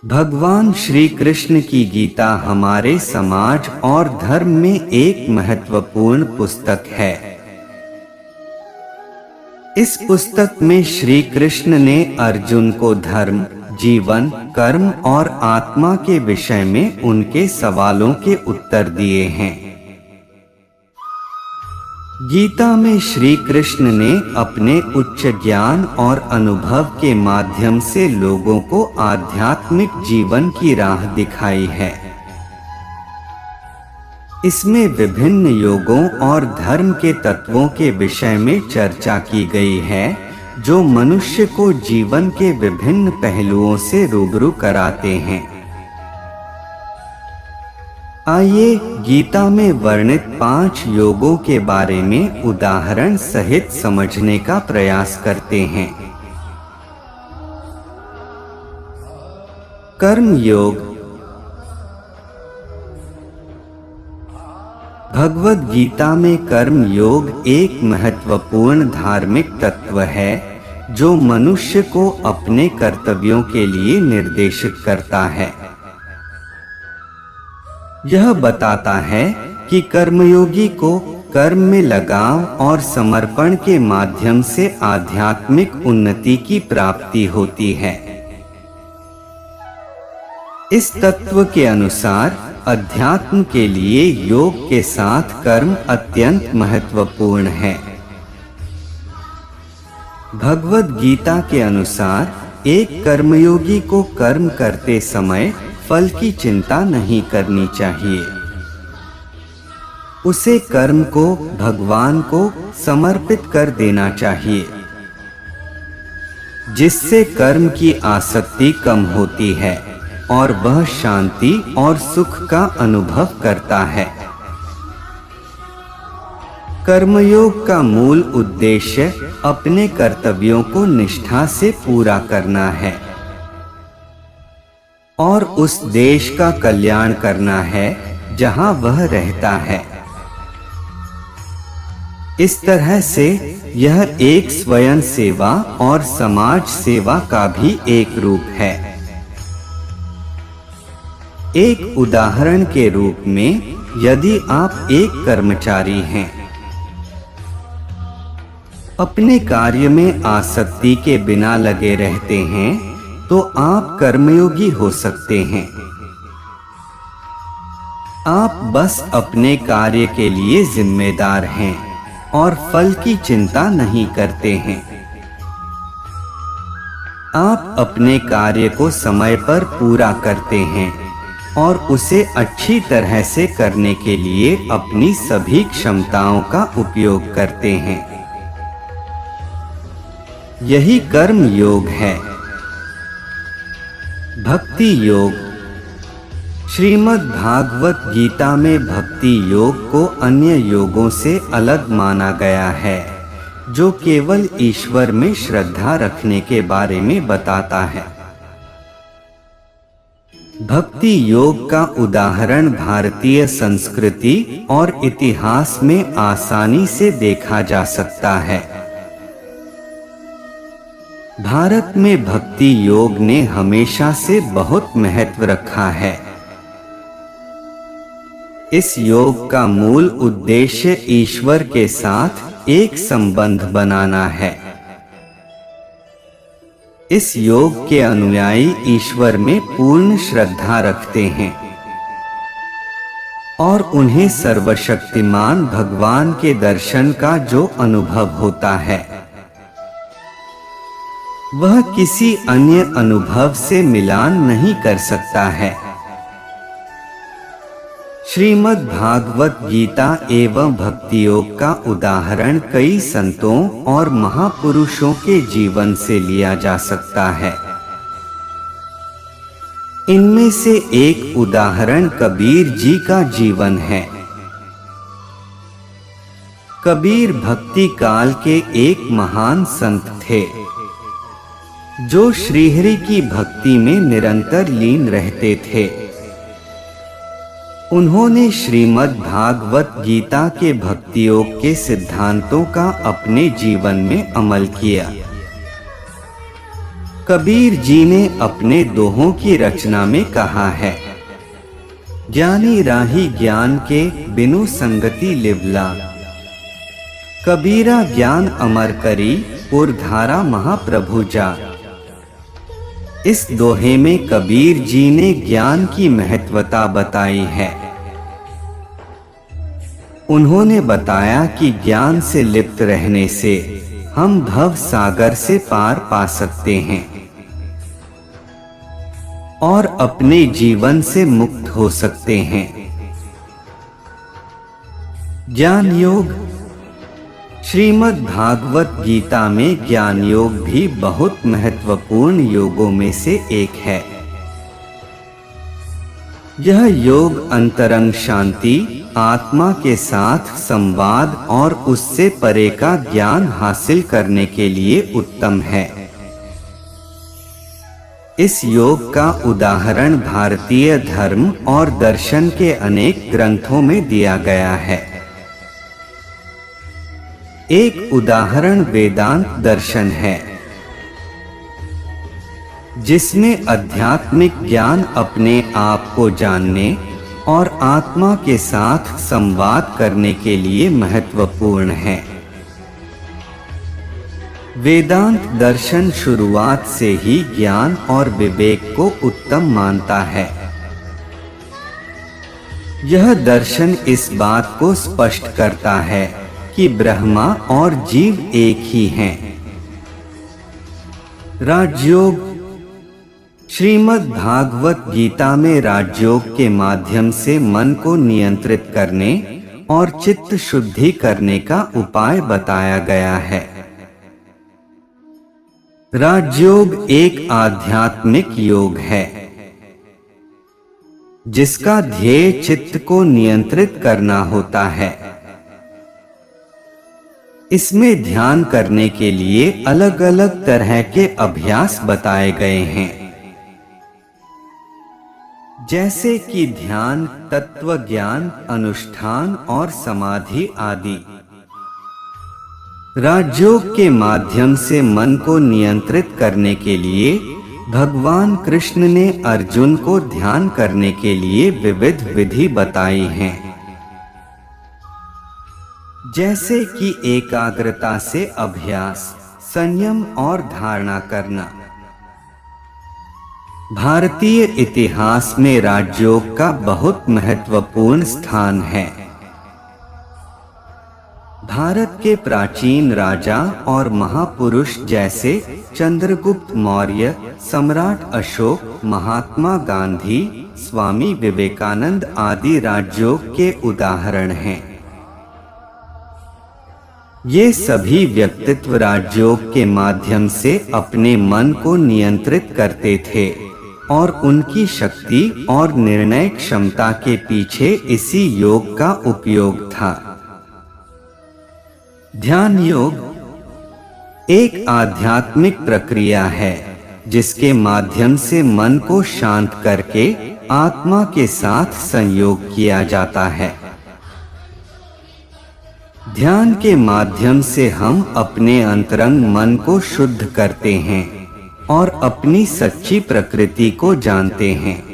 भगवान श्री कृष्ण की गीता हमारे समाज और धर्म में एक महत्वपूर्ण पुस्तक है। इस पुस्तक में श्री कृष्ण ने अर्जुन को धर्म, जीवन, कर्म और आत्मा के विषय में उनके सवालों के उत्तर दिए हैं। गीता में श्री कृष्ण ने अपने उच्च ज्ञान और अनुभव के माध्यम से लोगों को आध्यात्मिक जीवन की राह दिखाई है। इसमें विभिन्न योगों और धर्म के तत्वों के विषय में चर्चा की गई है, जो मनुष्य को जीवन के विभिन्न पहलुओं से रूबरू कराते हैं। आइए गीता में वर्णित 5 योगों के बारे में उदाहरण सहित समझने का प्रयास करते हैं। कर्म योग। भगवद गीता में कर्म योग एक महत्वपूर्ण धार्मिक तत्व है, जो मनुष्य को अपने कर्तव्यों के लिए निर्देशित करता है। यह बताता है कि कर्मयोगी को कर्म में लगाव और समर्पण के माध्यम से आध्यात्मिक उन्नति की प्राप्ति होती है। इस तत्व के अनुसार अध्यात्म के लिए योग के साथ कर्म अत्यंत महत्वपूर्ण है। भगवद गीता के अनुसार एक कर्मयोगी को कर्म करते समय फल की चिंता नहीं करनी चाहिए। उसे कर्म को भगवान को समर्पित कर देना चाहिए, जिससे कर्म की आसक्ति कम होती है और वह शांति और सुख का अनुभव करता है। कर्मयोग का मूल उद्देश्य अपने कर्तव्यों को निष्ठा से पूरा करना है और उस देश का कल्याण करना है जहां वह रहता है। इस तरह से यह एक स्वयं सेवा और समाज सेवा का भी एक रूप है। एक उदाहरण के रूप में, यदि आप एक कर्मचारी हैं, अपने कार्य में आसक्ति के बिना लगे रहते हैं, तो आप कर्मयोगी हो सकते हैं। आप बस अपने कार्य के लिए जिम्मेदार हैं और फल की चिंता नहीं करते हैं। आप अपने कार्य को समय पर पूरा करते हैं और उसे अच्छी तरह से करने के लिए अपनी सभी क्षमताओं का उपयोग करते हैं। यही कर्म योग है। भक्ति योग। श्रीमद् भागवत गीता में भक्ति योग को अन्य योगों से अलग माना गया है, जो केवल ईश्वर में श्रद्धा रखने के बारे में बताता है। भक्ति योग का उदाहरण भारतीय संस्कृति और इतिहास में आसानी से देखा जा सकता है। भारत में भक्ति योग ने हमेशा से बहुत महत्व रखा है। इस योग का मूल उद्देश्य ईश्वर के साथ एक संबंध बनाना है। इस योग के अनुयायी ईश्वर में पूर्ण श्रद्धा रखते हैं और उन्हें सर्वशक्तिमान भगवान के दर्शन का जो अनुभव होता है, वह किसी अन्य अनुभव से मिलान नहीं कर सकता है। श्रीमद् भागवत गीता एवं भक्ति योग का उदाहरण कई संतों और महापुरुषों के जीवन से लिया जा सकता है। इनमें से एक उदाहरण कबीर जी का जीवन है। कबीर भक्ति काल के एक महान संत थे, जो श्रीहरि की भक्ति में निरंतर लीन रहते थे। उन्होंने श्रीमद् भागवत गीता के भक्ति योग के सिद्धांतों का अपने जीवन में अमल किया। कबीर जी ने अपने दोहों की रचना में कहा है, ज्ञानी राही ज्ञान के बिनु संगति लिवला। कबीरा ज्ञान अमर करी उर्धारा महाप्रभु जा। इस दोहे में कबीर जी ने ज्ञान की महत्वता बताई है। उन्होंने बताया कि ज्ञान से लिप्त रहने से हम भव सागर से पार पा सकते हैं और अपने जीवन से मुक्त हो सकते हैं। ज्ञान योग। श्रीमद् भागवत गीता में ज्ञान योग भी बहुत महत्वपूर्ण योगों में से एक है। यह योग अंतरंग शांति, आत्मा के साथ संवाद और उससे परे का ज्ञान हासिल करने के लिए उत्तम है। इस योग का उदाहरण भारतीय धर्म और दर्शन के अनेक ग्रंथों में दिया गया है। एक उदाहरण वेदांत दर्शन है, जिसमें आध्यात्मिक ज्ञान अपने आप को जानने और आत्मा के साथ संवाद करने के लिए महत्वपूर्ण है। वेदांत दर्शन शुरुआत से ही ज्ञान और विवेक को उत्तम मानता है। यह दर्शन इस बात को स्पष्ट करता है कि ब्रह्मा और जीव एक ही हैं। राजयोग। श्रीमद् भागवत गीता में राजयोग के माध्यम से मन को नियंत्रित करने और चित्त शुद्धि करने का उपाय बताया गया है। राजयोग एक आध्यात्मिक योग है, जिसका ध्येय चित्त को नियंत्रित करना होता है। इसमें ध्यान करने के लिए अलग अलग तरह के अभ्यास बताए गए हैं, जैसे कि ध्यान, तत्व ज्ञान, अनुष्ठान और समाधि आदि। राजयोग के माध्यम से मन को नियंत्रित करने के लिए भगवान कृष्ण ने अर्जुन को ध्यान करने के लिए विविध विधि बताई हैं, जैसे कि एकाग्रता से अभ्यास, संयम और धारणा करना। भारतीय इतिहास में राजयोग का बहुत महत्वपूर्ण स्थान है। भारत के प्राचीन राजा और महापुरुष जैसे चंद्रगुप्त मौर्य, सम्राट अशोक, महात्मा गांधी, स्वामी विवेकानंद आदि राजयोग के उदाहरण हैं। ये सभी व्यक्तित्व राजयोग के माध्यम से अपने मन को नियंत्रित करते थे और उनकी शक्ति और निर्णय क्षमता के पीछे इसी योग का उपयोग था। ध्यान योग एक आध्यात्मिक प्रक्रिया है, जिसके माध्यम से मन को शांत करके आत्मा के साथ संयोग किया जाता है। ध्यान के माध्यम से हम अपने अंतरंग मन को शुद्ध करते हैं और अपनी सच्ची प्रकृति को जानते हैं।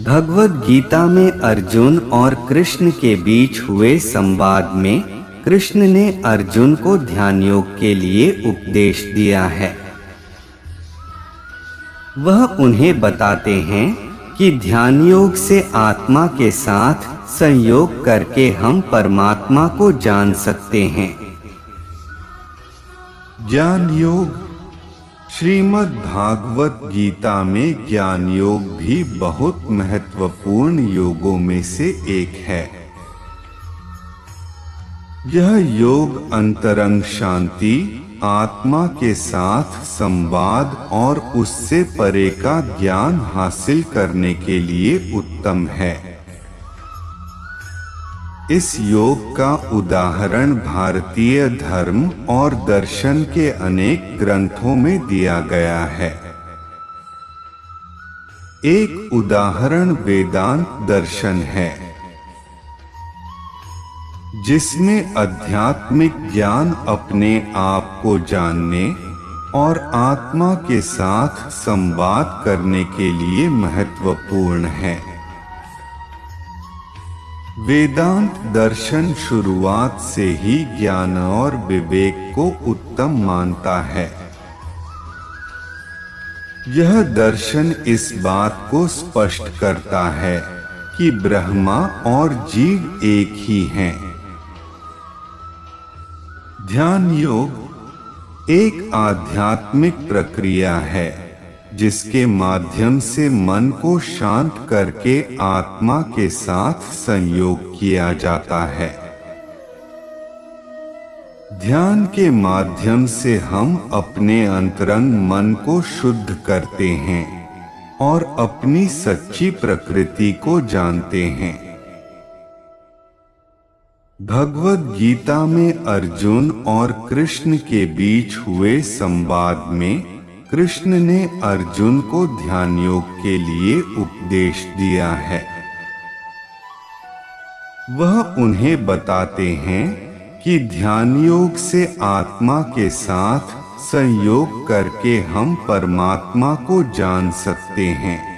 भगवद गीता में अर्जुन और कृष्ण के बीच हुए संवाद में कृष्ण ने अर्जुन को ध्यान योग के लिए उपदेश दिया है। वह उन्हें बताते हैं कि ध्यान योग से आत्मा के साथ संयोग करके हम परमात्मा को जान सकते हैं। ज्ञान योग। श्रीमद् भागवत गीता में ज्ञान योग भी बहुत महत्वपूर्ण योगों में से एक है। यह योग अंतरंग शांति, आत्मा के साथ संवाद और उससे परे का ज्ञान हासिल करने के लिए उत्तम है। इस योग का उदाहरण भारतीय धर्म और दर्शन के अनेक ग्रंथों में दिया गया है। एक उदाहरण वेदांत दर्शन है, जिसमें आध्यात्मिक ज्ञान अपने आप को जानने और आत्मा के साथ संवाद करने के लिए महत्वपूर्ण है। वेदांत दर्शन शुरुआत से ही ज्ञान और विवेक को उत्तम मानता है। यह दर्शन इस बात को स्पष्ट करता है कि ब्रह्मा और जीव एक ही हैं। ध्यान योग एक आध्यात्मिक प्रक्रिया है जिसके माध्यम से मन को शांत करके आत्मा के साथ संयोग किया जाता है। ध्यान के माध्यम से हम अपने अंतरंग मन को शुद्ध करते हैं और अपनी सच्ची प्रकृति को जानते हैं। भगवद गीता में अर्जुन और कृष्ण के बीच हुए संवाद में कृष्ण ने अर्जुन को ध्यान योग के लिए उपदेश दिया है। वह उन्हें बताते हैं कि ध्यान योग से आत्मा के साथ संयोग करके हम परमात्मा को जान सकते हैं।